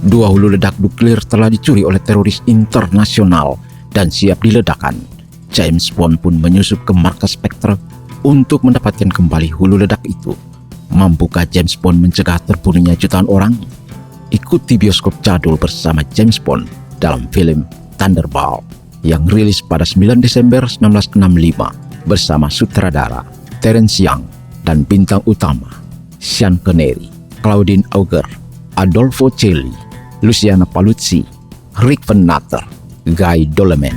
2 hulu ledak nuklir telah dicuri oleh teroris internasional dan siap diledakkan. James Bond pun menyusup ke markas Spectre untuk mendapatkan kembali hulu ledak itu. Mampukah James Bond mencegah terbunuhnya jutaan orang? Ikuti bioskop jadul bersama James Bond dalam film Thunderball yang rilis pada 9 Desember 1965 bersama sutradara Terence Young dan bintang utama Sean Connery, Claudine Auger, Adolfo Celli, Luciana Paluzzi, Rick Van Natter, Guy Doleman.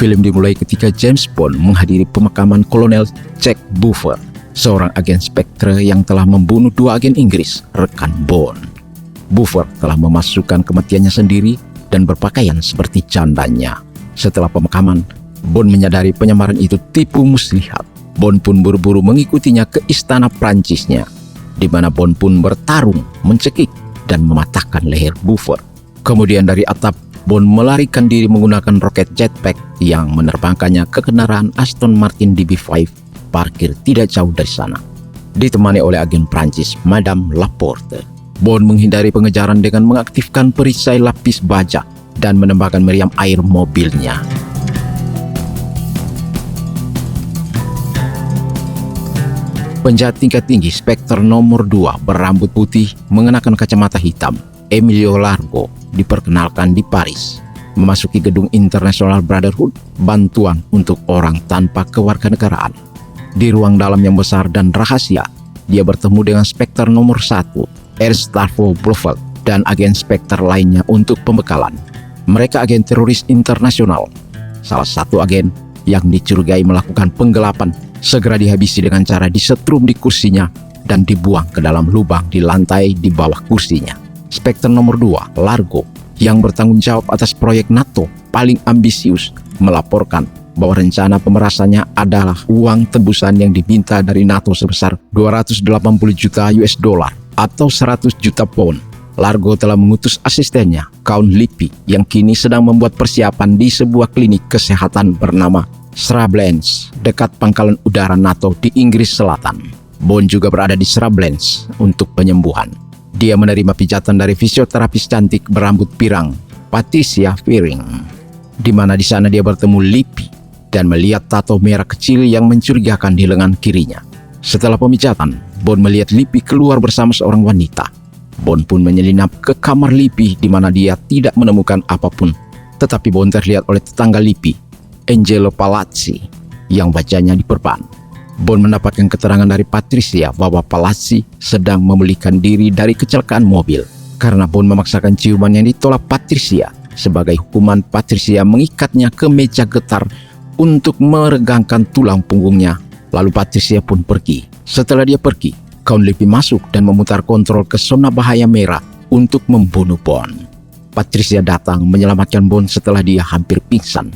Film dimulai ketika James Bond menghadiri pemakaman Kolonel Jack Buffer, seorang agen Spectre yang telah membunuh 2 agen Inggris, rekan Bond. Buffer telah memasukkan kematiannya sendiri dan berpakaian seperti jandanya. Setelah pemakaman, Bond menyadari penyamaran itu tipu muslihat. Bond pun buru-buru mengikutinya ke istana Prancisnya, di mana Bond pun bertarung, mencekik, dan mematahkan leher Buffer. Kemudian dari atap, Bond melarikan diri menggunakan roket jetpack yang menerbangkannya ke kendaraan Aston Martin DB5 parkir tidak jauh dari sana. Ditemani oleh agen Prancis, Madame Laporte, Bond menghindari pengejaran dengan mengaktifkan perisai lapis baja dan menembakkan meriam air mobilnya. Penjahat tingkat tinggi Spectre nomor 2 berambut putih mengenakan kacamata hitam, Emilio Largo, diperkenalkan di Paris, memasuki gedung International Brotherhood, bantuan untuk orang tanpa kewarganegaraan. Di ruang dalam yang besar dan rahasia, dia bertemu dengan Spectre nomor 1, Ernst Starfo Blofeld, dan agen Spectre lainnya untuk pembekalan. Mereka agen teroris internasional. Salah satu agen yang dicurigai melakukan penggelapan segera dihabisi dengan cara disetrum di kursinya dan dibuang ke dalam lubang di lantai di bawah kursinya. Spectre nomor 2, Largo, yang bertanggung jawab atas proyek NATO paling ambisius, melaporkan bahwa rencana pemerasannya adalah uang tebusan yang diminta dari NATO sebesar 280 juta US dollar atau 100 juta pound. Largo telah mengutus asistennya, Count Lippi, yang kini sedang membuat persiapan di sebuah klinik kesehatan bernama Srablens, dekat pangkalan udara NATO di Inggris Selatan. Bond juga berada di Srablens untuk penyembuhan. Dia menerima pijatan dari fisioterapis cantik berambut pirang, Patricia Fearing, di mana di sana dia bertemu Lippi dan melihat tato merah kecil yang mencurigakan di lengan kirinya. Setelah pemijatan, Bond melihat Lippi keluar bersama seorang wanita. Bond pun menyelinap ke kamar Lippi di mana dia tidak menemukan apapun, tetapi Bond terlihat oleh tetangga Lippi, Angelo Palazzi, yang bacanya diperban. Bond mendapatkan keterangan dari Patricia bahwa Palazzi sedang memulihkan diri dari kecelakaan mobil. Karena Bond memaksakan ciuman yang ditolak Patricia, sebagai hukuman Patricia mengikatnya ke meja getar untuk meregangkan tulang punggungnya. Lalu Patricia pun pergi. Setelah dia pergi, Count Lippi masuk dan memutar kontrol ke zona bahaya merah untuk membunuh Bond. Patricia datang menyelamatkan Bond setelah dia hampir pingsan.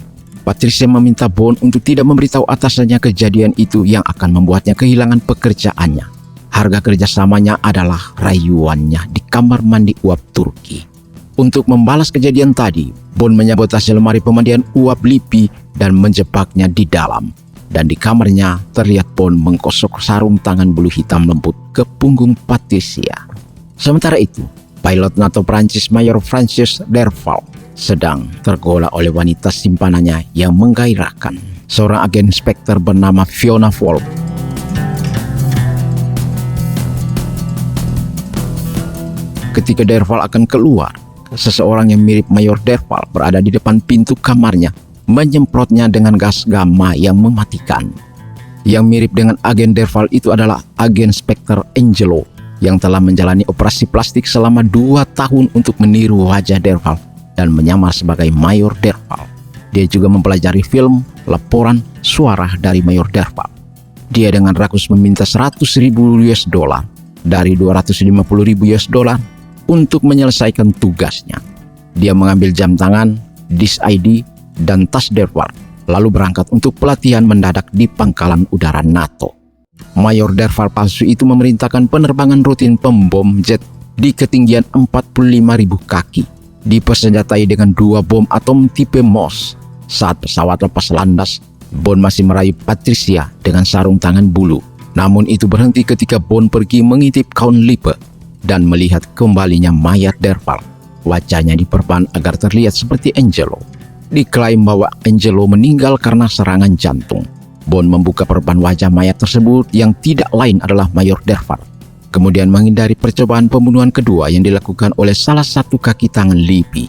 Patricia meminta Bond untuk tidak memberitahu atasannya kejadian itu yang akan membuatnya kehilangan pekerjaannya. Harga kerjasamanya adalah rayuannya di kamar mandi uap Turki. Untuk membalas kejadian tadi, Bond menyabotase lemari pemandian uap Lippi dan menjebaknya di dalam. Dan di kamarnya terlihat Bond menggosok sarung tangan bulu hitam lembut ke punggung Patricia. Sementara itu, pilot NATO Prancis Mayor Francis Derval sedang tergoda oleh wanita simpanannya yang menggairahkan, seorang agen Spectre bernama Fiona Wolf. Ketika Derval akan keluar, seseorang yang mirip Mayor Derval berada di depan pintu kamarnya, menyemprotnya dengan gas gamma yang mematikan. Yang mirip dengan agen Derval itu adalah agen Spectre Angelo, yang telah menjalani operasi plastik selama 2 tahun untuk meniru wajah Derval dan menyamar sebagai Mayor Derval. Dia juga mempelajari film laporan suara dari Mayor Derval. Dia dengan rakus meminta 100.000 US dollar dari 250.000 US dollar untuk menyelesaikan tugasnya. Dia mengambil jam tangan, disk ID, dan tas Derval, lalu berangkat untuk pelatihan mendadak di pangkalan udara NATO. Mayor Derval palsu itu memerintahkan penerbangan rutin pembom jet di ketinggian 45.000 kaki, dipersenjatai dengan 2 bom atom tipe MOS Saat pesawat lepas landas, Bond masih merayu Patricia dengan sarung tangan bulu. Namun itu berhenti ketika Bond pergi mengintip Count Lippe dan melihat kembalinya mayat Derval. Wajahnya diperban agar terlihat seperti Angelo. Diklaim bahwa Angelo meninggal karena serangan jantung. Bond membuka perban wajah mayat tersebut yang tidak lain adalah Mayor Derval. Kemudian menghindari percobaan pembunuhan kedua yang dilakukan oleh salah satu kaki tangan Lippi.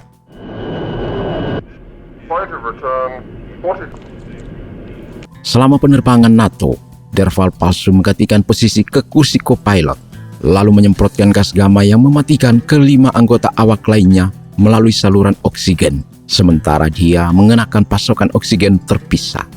Selama penerbangan NATO, Derval palsu menggantikan posisi ke kursi co-pilot, lalu menyemprotkan gas gamma yang mematikan kelima anggota awak lainnya melalui saluran oksigen, sementara dia mengenakan pasokan oksigen terpisah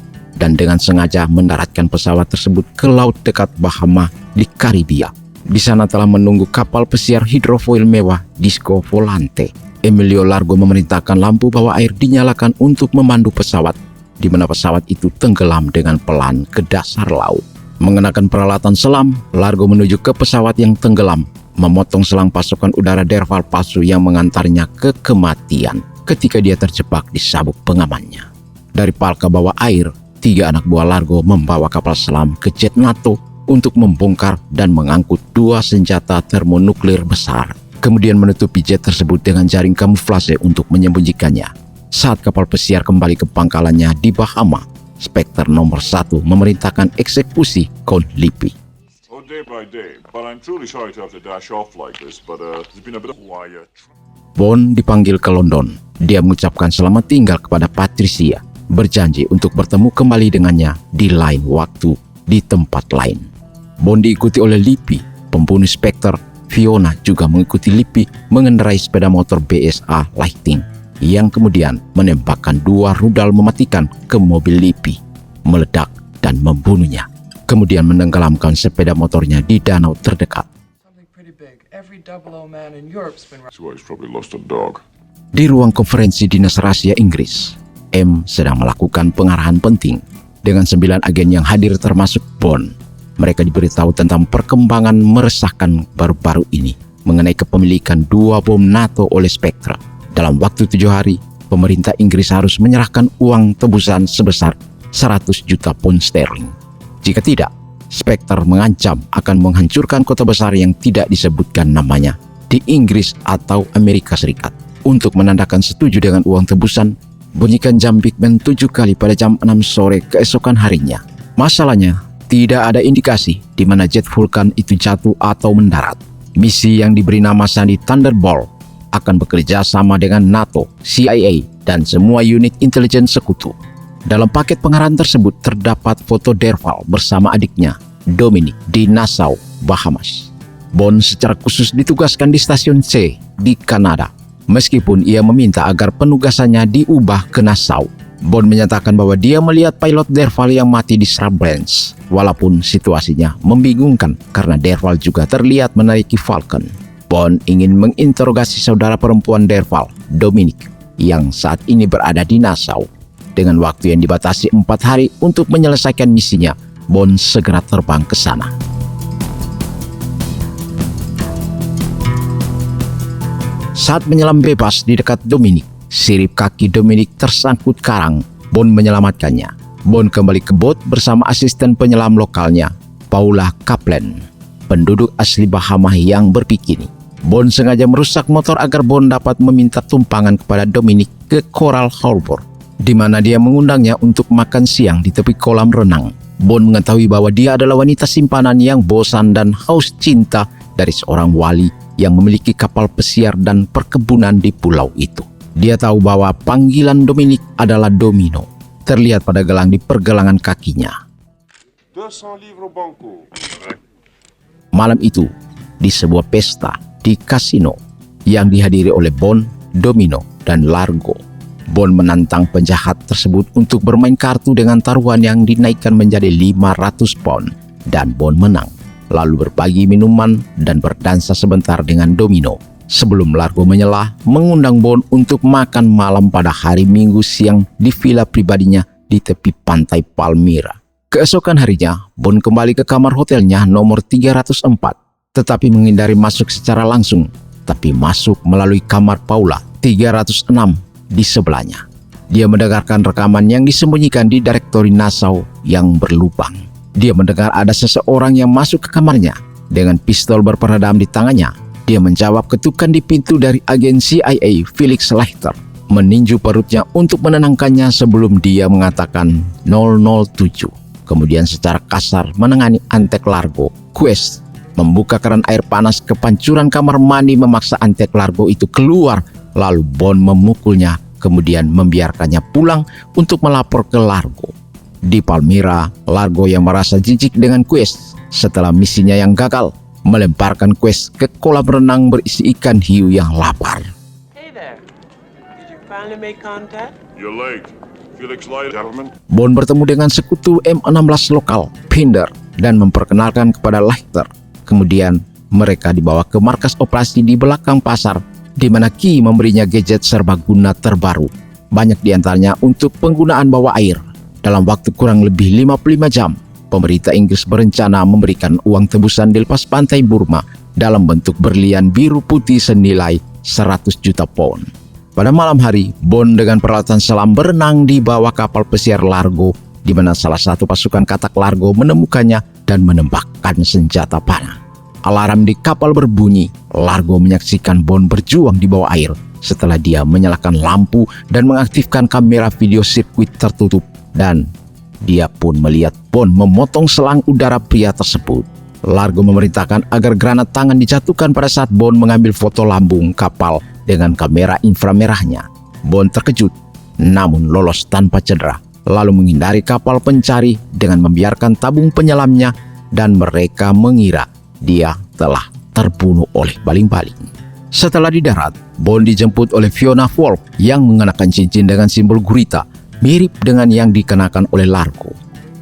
dan dengan sengaja mendaratkan pesawat tersebut ke laut dekat Bahama di Karibia. Di sana telah menunggu kapal pesiar hidrofoil mewah Disco Volante. Emilio Largo memerintahkan lampu bawah air dinyalakan untuk memandu pesawat, di mana pesawat itu tenggelam dengan pelan ke dasar laut. Mengenakan peralatan selam, Largo menuju ke pesawat yang tenggelam, memotong selang pasokan udara Derval palsu yang mengantarnya ke kematian ketika dia terjebak di sabuk pengamannya. Dari palka bawah air, 3 anak buah Largo membawa kapal selam ke jet NATO untuk membongkar dan mengangkut 2 senjata termonuklir besar, kemudian menutupi jet tersebut dengan jaring kamuflase untuk menyembunyikannya. Saat kapal pesiar kembali ke pangkalannya di Bahama, Spectre nomor 1 memerintahkan eksekusi Count Lippi. Bond dipanggil ke London. Dia mengucapkan selamat tinggal kepada Patricia, berjanji untuk bertemu kembali dengannya di lain waktu, di tempat lain. Bond diikuti oleh Lippi, pembunuh Spectre. Fiona juga mengikuti Lippi mengendarai sepeda motor BSA Lightning, yang kemudian menembakkan 2 rudal mematikan ke mobil Lippi, meledak dan membunuhnya, kemudian menenggelamkan sepeda motornya di danau terdekat. Di ruang konferensi Dinas Rahasia Inggris, M sedang melakukan pengarahan penting dengan 9 agen yang hadir termasuk Bond. Mereka diberitahu tentang perkembangan meresahkan baru-baru ini mengenai kepemilikan 2 bom NATO oleh Spectre. Dalam waktu 7 hari, pemerintah Inggris harus menyerahkan uang tebusan sebesar 100 juta pound sterling. Jika tidak, Spectre mengancam akan menghancurkan kota besar yang tidak disebutkan namanya di Inggris atau Amerika Serikat. Untuk menandakan setuju dengan uang tebusan, bunyikan jam Big Ben 7 kali pada jam 6 sore keesokan harinya. Masalahnya, tidak ada indikasi di mana jet Vulcan itu jatuh atau mendarat. Misi yang diberi nama sandi Thunderbolt akan bekerja sama dengan NATO, CIA, dan semua unit intelijen sekutu. Dalam paket pengarahan tersebut terdapat foto Derval bersama adiknya, Dominic, di Nassau, Bahamas. Bond secara khusus ditugaskan di stasiun C di Kanada, meskipun ia meminta agar penugasannya diubah ke Nassau. Bond menyatakan bahwa dia melihat pilot Derval yang mati di Shrublands, walaupun situasinya membingungkan karena Derval juga terlihat menaiki Falcon. Bond ingin menginterogasi saudara perempuan Derval, Dominic, yang saat ini berada di Nassau. Dengan waktu yang dibatasi 4 hari untuk menyelesaikan misinya, Bond segera terbang ke sana. Saat menyelam bebas di dekat Dominic, sirip kaki Dominic tersangkut karang. Bond menyelamatkannya. Bond kembali ke bot bersama asisten penyelam lokalnya, Paula Kaplan, penduduk asli Bahama yang berbikini. Bond sengaja merusak motor agar Bond dapat meminta tumpangan kepada Dominic ke Coral Harbour, di mana dia mengundangnya untuk makan siang di tepi kolam renang. Bond mengetahui bahwa dia adalah wanita simpanan yang bosan dan haus cinta dari seorang wali yang memiliki kapal pesiar dan perkebunan di pulau itu. Dia tahu bahwa panggilan Dominic adalah Domino, terlihat pada gelang di pergelangan kakinya. Malam itu, di sebuah pesta di kasino yang dihadiri oleh Bond, Domino, dan Largo, Bond menantang penjahat tersebut untuk bermain kartu dengan taruhan yang dinaikkan menjadi 500 pound, dan Bond menang, lalu berbagi minuman dan berdansa sebentar dengan Domino. Sebelum Largo menyelah, mengundang Bond untuk makan malam pada hari Minggu siang di villa pribadinya di tepi pantai Palmyra. Keesokan harinya, Bond kembali ke kamar hotelnya nomor 304, tetapi menghindari masuk secara langsung, tapi masuk melalui kamar Paula 306 di sebelahnya. Dia mendengarkan rekaman yang disembunyikan di direktori Nassau yang berlubang. Dia mendengar ada seseorang yang masuk ke kamarnya dengan pistol berperedam di tangannya. Dia menjawab ketukan di pintu dari agen CIA Felix Leiter, meninju perutnya untuk menenangkannya sebelum dia mengatakan 007. Kemudian secara kasar menengani Antek Largo. Quest membuka keran air panas ke pancuran kamar mandi memaksa Antek Largo itu keluar, lalu Bond memukulnya, kemudian membiarkannya pulang untuk melapor ke Largo. Di Palmyra, Largo yang merasa jijik dengan Quest setelah misinya yang gagal, melemparkan Quest ke kolam renang berisi ikan hiu yang lapar. Hey there. Did you finally make contact? You're late. Felix Leiter, gentlemen. Bond bertemu dengan sekutu M16 lokal, Pinder, dan memperkenalkan kepada Leiter. Kemudian mereka dibawa ke markas operasi di belakang pasar, di mana Key memberinya gadget serbaguna terbaru, banyak diantaranya untuk penggunaan bawah air. Dalam waktu kurang lebih 55 jam, pemerintah Inggris berencana memberikan uang tebusan di lepas pantai Burma dalam bentuk berlian biru putih senilai 100 juta pound. Pada malam hari, Bond dengan peralatan selam berenang di bawah kapal pesiar Largo, di mana salah satu pasukan katak Largo menemukannya dan menembakkan senjata panah. Alarm di kapal berbunyi. Largo menyaksikan Bond berjuang di bawah air setelah dia menyalakan lampu dan mengaktifkan kamera video sirkuit tertutup, dan dia pun melihat Bond memotong selang udara pria tersebut. Largo memerintahkan agar granat tangan dijatuhkan pada saat Bond mengambil foto lambung kapal dengan kamera inframerahnya. Bond terkejut, namun lolos tanpa cedera, lalu menghindari kapal pencari dengan membiarkan tabung penyelamnya, dan mereka mengira dia telah terbunuh oleh baling-baling. Setelah di darat, Bond dijemput oleh Fiona Falk yang mengenakan cincin dengan simbol gurita, mirip dengan yang dikenakan oleh Largo.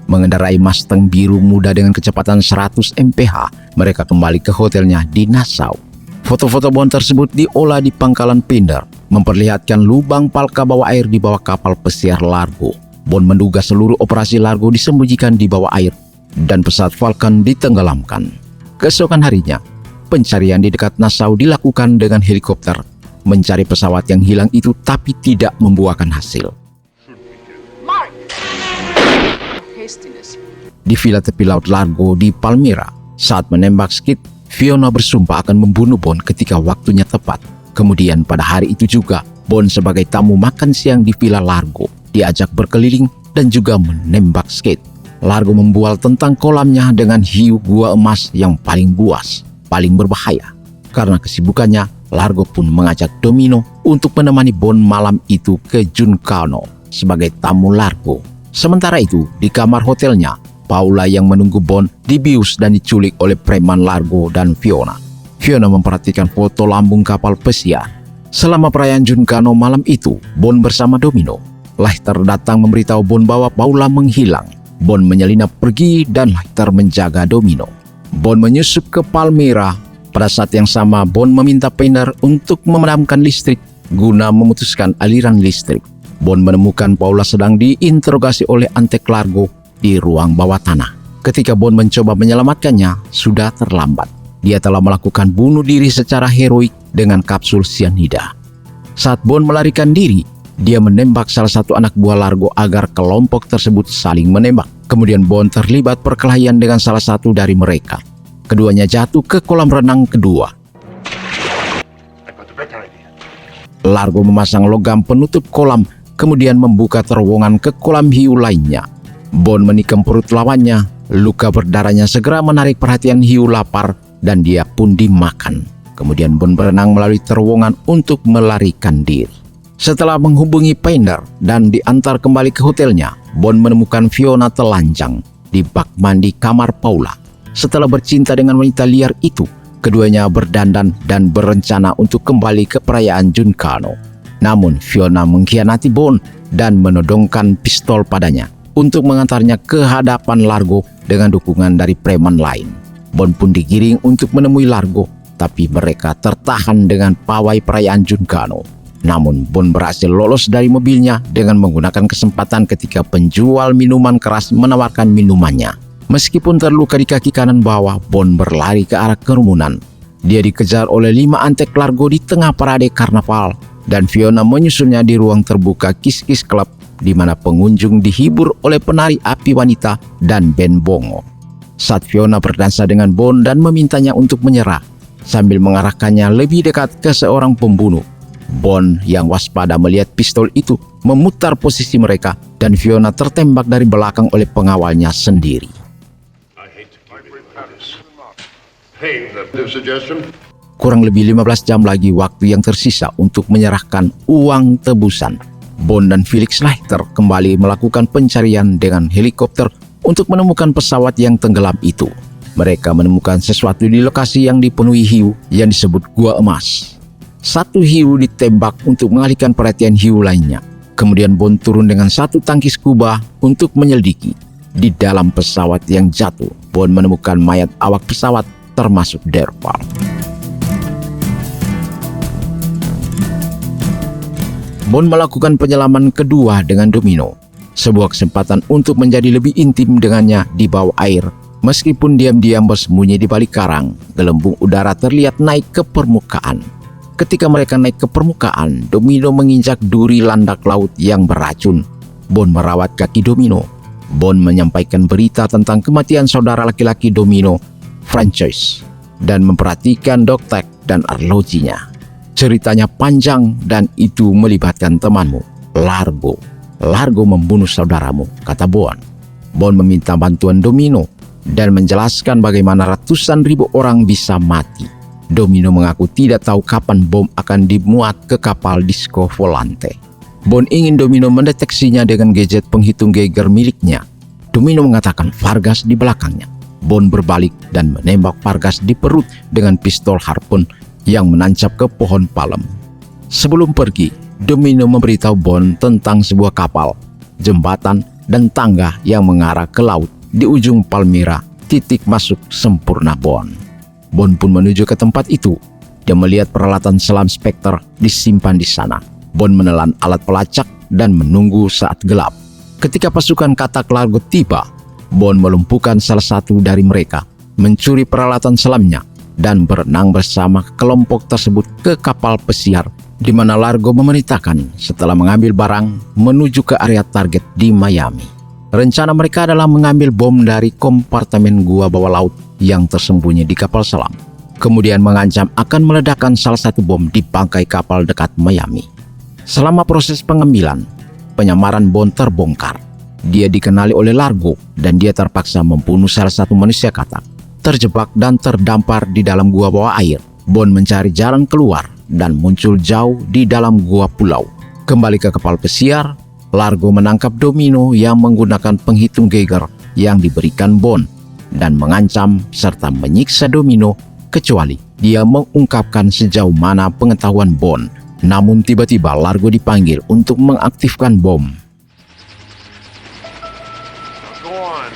Mengendarai Mustang biru muda dengan kecepatan 100 mph, mereka kembali ke hotelnya di Nassau. Foto-foto Bond tersebut diolah di pangkalan Pinder, memperlihatkan lubang palka bawah air di bawah kapal pesiar Largo. Bond menduga seluruh operasi Largo disembunyikan di bawah air dan pesawat Falcon ditenggelamkan. Keesokan harinya, pencarian di dekat Nassau dilakukan dengan helikopter, mencari pesawat yang hilang itu tapi tidak membuahkan hasil. Di villa tepi laut Largo di Palmyra, saat menembak Skid, Fiona bersumpah akan membunuh Bond ketika waktunya tepat. Kemudian pada hari itu juga, Bond sebagai tamu makan siang di villa Largo, diajak berkeliling dan juga menembak Skid. Largo membual tentang kolamnya dengan hiu gua emas yang paling buas, paling berbahaya. Karena kesibukannya, Largo pun mengajak Domino untuk menemani Bond malam itu ke Junkanoo sebagai tamu Largo. Sementara itu, di kamar hotelnya, Paula yang menunggu Bond dibius dan diculik oleh preman Largo dan Fiona. Fiona memperhatikan foto lambung kapal pesiar. Selama perayaan Junkanoo malam itu, Bond bersama Domino. Leiter datang memberitahu Bond bahwa Paula menghilang. Bond menyelinap pergi dan Leiter menjaga Domino. Bond menyusup ke Palmyra. Pada saat yang sama, Bond meminta Pinder untuk memadamkan listrik guna memutuskan aliran listrik. Bond menemukan Paula sedang diinterogasi oleh Antek Largo di ruang bawah tanah. Ketika Bond mencoba menyelamatkannya, sudah terlambat. Dia telah melakukan bunuh diri secara heroik dengan kapsul sianida. Saat Bond melarikan diri, dia menembak salah satu anak buah Largo agar kelompok tersebut saling menembak. Kemudian Bond terlibat perkelahian dengan salah satu dari mereka. Keduanya jatuh ke kolam renang kedua. Largo memasang logam penutup kolam, kemudian membuka terowongan ke kolam hiu lainnya. Bond menikam perut lawannya. Luka berdarahnya segera menarik perhatian hiu lapar dan dia pun dimakan. Kemudian Bond berenang melalui terowongan untuk melarikan diri. Setelah menghubungi Pinder dan diantar kembali ke hotelnya, Bond menemukan Fiona telanjang di bak mandi kamar Paula. Setelah bercinta dengan wanita liar itu, keduanya berdandan dan berencana untuk kembali ke perayaan Junkanoo. Namun Fiona mengkhianati Bond dan menodongkan pistol padanya untuk mengantarnya ke hadapan Largo dengan dukungan dari preman lain. Bond pun digiring untuk menemui Largo, tapi mereka tertahan dengan pawai perayaan Junkanoo. Namun Bond berhasil lolos dari mobilnya dengan menggunakan kesempatan ketika penjual minuman keras menawarkan minumannya. Meskipun terluka di kaki kanan bawah, Bond berlari ke arah kerumunan. Dia dikejar oleh 5 Antek Largo di tengah parade karnaval dan Fiona menyusulnya di ruang terbuka Kiss Kiss Club di mana pengunjung dihibur oleh penari api wanita dan band bongo. Saat Fiona berdansa dengan Bond dan memintanya untuk menyerah sambil mengarahkannya lebih dekat ke seorang pembunuh, Bond yang waspada melihat pistol itu memutar posisi mereka dan Fiona tertembak dari belakang oleh pengawalnya sendiri. Hey, the suggestion? Kurang lebih 15 jam lagi waktu yang tersisa untuk menyerahkan uang tebusan. Bond dan Felix Leiter kembali melakukan pencarian dengan helikopter untuk menemukan pesawat yang tenggelam itu. Mereka menemukan sesuatu di lokasi yang dipenuhi hiu yang disebut Gua Emas. Satu hiu ditembak untuk mengalihkan perhatian hiu lainnya. Kemudian Bond turun dengan satu tangki scuba untuk menyelidiki. Di dalam pesawat yang jatuh, Bond menemukan mayat awak pesawat termasuk Derval. Bond melakukan penyelaman kedua dengan Domino, sebuah kesempatan untuk menjadi lebih intim dengannya di bawah air. Meskipun diam-diam bersembunyi di balik karang, gelembung udara terlihat naik ke permukaan. Ketika mereka naik ke permukaan, Domino menginjak duri landak laut yang beracun. Bond merawat kaki Domino. Bond menyampaikan berita tentang kematian saudara laki-laki Domino, Francis, dan memperhatikan Doktek dan arlojinya. Ceritanya panjang dan itu melibatkan temanmu, Largo. Largo membunuh saudaramu, kata Bond. Bond meminta bantuan Domino dan menjelaskan bagaimana ratusan ribu orang bisa mati. Domino mengaku tidak tahu kapan bom akan dimuat ke kapal Disco Volante. Bond ingin Domino mendeteksinya dengan gadget penghitung Geiger miliknya. Domino mengatakan Vargas di belakangnya. Bond berbalik dan menembak Vargas di perut dengan pistol harpun yang menancap ke pohon palem. Sebelum pergi, Domino memberitahu Bond tentang sebuah kapal, jembatan, dan tangga yang mengarah ke laut di ujung Palmyra, titik masuk sempurna Bond. Bond pun menuju ke tempat itu. Dia melihat peralatan selam Spectre disimpan di sana. Bond menelan alat pelacak dan menunggu saat gelap. Ketika pasukan katak Largo tiba, Bond melumpuhkan salah satu dari mereka, mencuri peralatan selamnya, dan berenang bersama kelompok tersebut ke kapal pesiar, di mana Largo memerintahkan setelah mengambil barang menuju ke area target di Miami. Rencana mereka adalah mengambil bom dari kompartemen gua bawah laut yang tersembunyi di kapal selam, kemudian mengancam akan meledakkan salah satu bom di bangkai kapal dekat Miami. Selama proses pengambilan, penyamaran Bond terbongkar. Dia dikenali oleh Largo dan dia terpaksa membunuh salah satu manusia katak. Terjebak dan terdampar di dalam gua bawah air, Bond mencari jalan keluar dan muncul jauh di dalam gua pulau. Kembali ke kapal pesiar, Largo menangkap Domino yang menggunakan penghitung Geiger yang diberikan Bond dan mengancam serta menyiksa Domino kecuali dia mengungkapkan sejauh mana pengetahuan Bond. Namun tiba-tiba Largo dipanggil untuk mengaktifkan bom. Go on.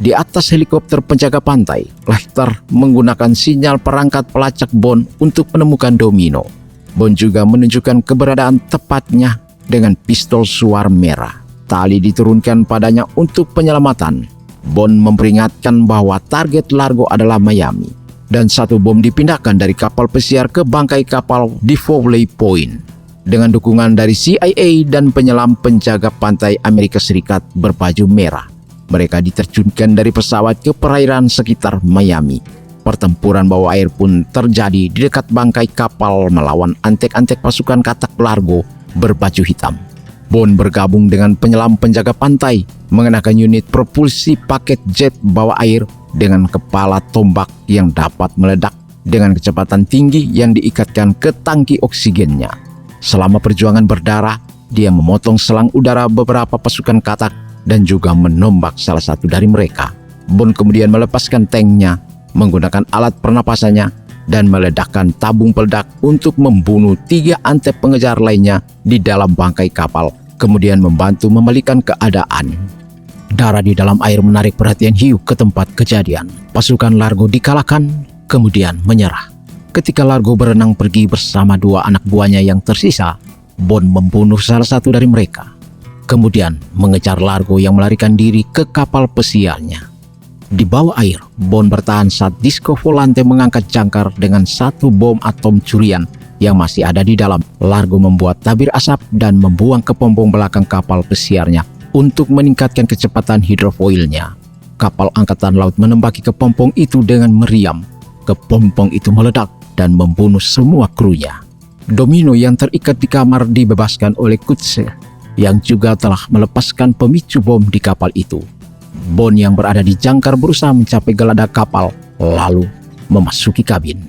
Di atas helikopter penjaga pantai, Leiter menggunakan sinyal perangkat pelacak Bond untuk menemukan Domino. Bond juga menunjukkan keberadaan tepatnya dengan pistol suar merah. Tali diturunkan padanya untuk penyelamatan. Bond memperingatkan bahwa target Largo adalah Miami, dan satu bom dipindahkan dari kapal pesiar ke bangkai kapal di Foley Point. Dengan dukungan dari CIA dan penyelam penjaga pantai Amerika Serikat berbaju merah, mereka diterjunkan dari pesawat ke perairan sekitar Miami. Pertempuran bawah air pun terjadi di dekat bangkai kapal melawan antek-antek pasukan katak Largo berbaju hitam. Bond bergabung dengan penyelam penjaga pantai, mengenakan unit propulsi paket jet bawah air dengan kepala tombak yang dapat meledak dengan kecepatan tinggi yang diikatkan ke tangki oksigennya. Selama perjuangan berdarah, dia memotong selang udara beberapa pasukan katak dan juga menombak salah satu dari mereka. Bond kemudian melepaskan tanknya, menggunakan alat pernapasannya, dan meledakkan tabung peledak untuk membunuh 3 antep pengejar lainnya di dalam bangkai kapal, kemudian membantu memulihkan keadaan. Darah di dalam air menarik perhatian hiu ke tempat kejadian. Pasukan Largo dikalahkan, kemudian menyerah. Ketika Largo berenang pergi bersama 2 anak buahnya yang tersisa, Bond membunuh salah satu dari mereka. Kemudian mengejar Largo yang melarikan diri ke kapal pesiarnya. Di bawah air, Bond bertahan saat Disco Volante mengangkat jangkar dengan 1 bom atom curian yang masih ada di dalam. Largo membuat tabir asap dan membuang ke pompong belakang kapal pesiarnya untuk meningkatkan kecepatan hidrofoilnya. Kapal angkatan laut menembaki kepompong itu dengan meriam. Kepompong itu meledak dan membunuh semua krunya. Domino yang terikat di kamar dibebaskan oleh Kutse, yang juga telah melepaskan pemicu bom di kapal itu. Bond yang berada di jangkar berusaha mencapai geladak kapal, lalu memasuki kabin.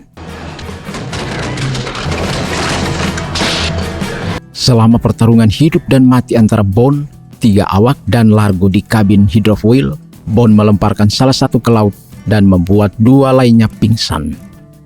Selama pertarungan hidup dan mati antara Bond, 3 awak dan Largo di kabin hidrofoil, Bond melemparkan salah satu ke laut dan membuat 2 lainnya pingsan.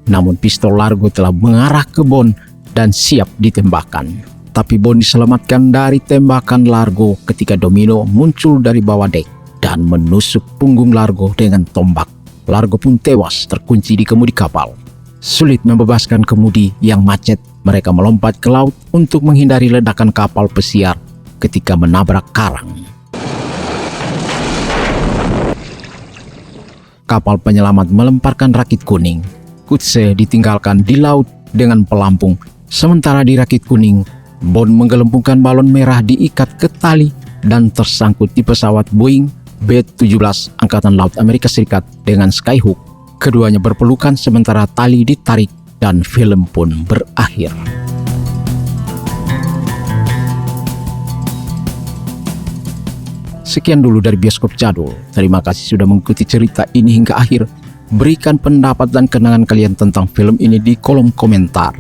Namun pistol Largo telah mengarah ke Bond dan siap ditembakkan. Tapi Bond diselamatkan dari tembakan Largo ketika Domino muncul dari bawah dek dan menusuk punggung Largo dengan tombak. Largo pun tewas terkunci di kemudi kapal. Sulit membebaskan kemudi yang macet, mereka melompat ke laut untuk menghindari ledakan kapal pesiar ketika menabrak karang. Kapal penyelamat melemparkan rakit kuning. Kutse ditinggalkan di laut dengan pelampung. Sementara di rakit kuning, Bond menggelembungkan balon merah diikat ke tali dan tersangkut di pesawat Boeing B-17 Angkatan Laut Amerika Serikat dengan Skyhook. Keduanya berpelukan sementara tali ditarik dan film pun berakhir. Sekian dulu dari Bioskop Jadul. Terima kasih sudah mengikuti cerita ini hingga akhir. Berikan pendapat dan kenangan kalian tentang film ini di kolom komentar.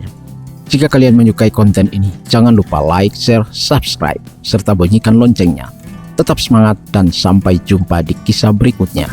Jika kalian menyukai konten ini, jangan lupa like, share, subscribe, serta bunyikan loncengnya. Tetap semangat dan sampai jumpa di kisah berikutnya.